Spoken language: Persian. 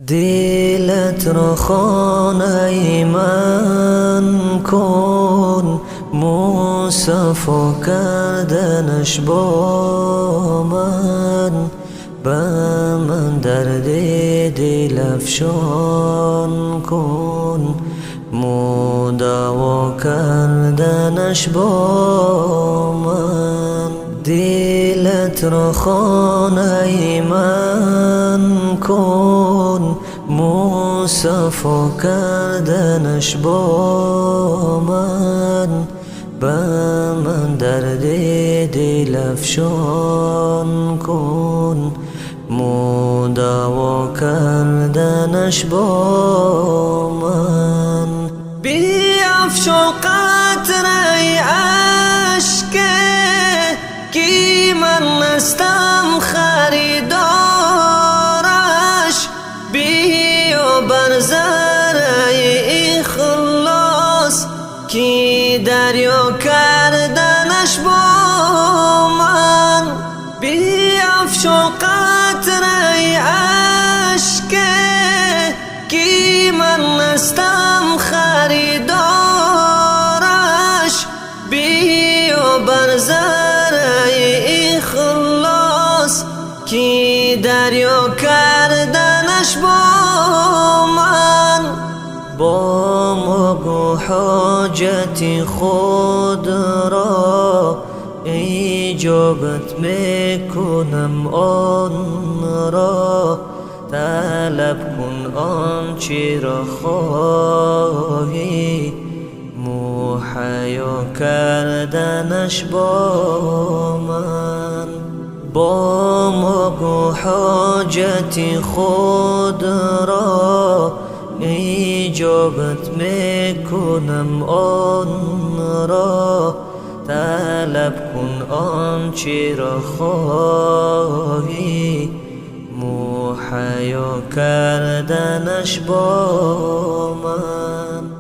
دلت را خانه من کن، مصفا کردنش با من، به من درد دل افشان کن، مداوا کردنش با من. دلت را خانه من کن، مصفا کردنش با من، به من درد دل افشان کن، مداوا کردنش با من. بیفشان قطره اشک کی من نستم خریدارش، بیا بر ذره اخلاص کی دریا کردنش با من. بیفشان قطره اشک کی من نستم خریدارش، بیا بر ذره اخلاص کی دریا کردنش با من. با مگو حاجت خود را اجابت میکنم آن را، طلب کن آنچه را خواهی، مهیا کردنش با من. با مگو حاجت خود را اجابت میکنم آن را، طلب کن آنچه را خواهی، مهیا کردنش با من.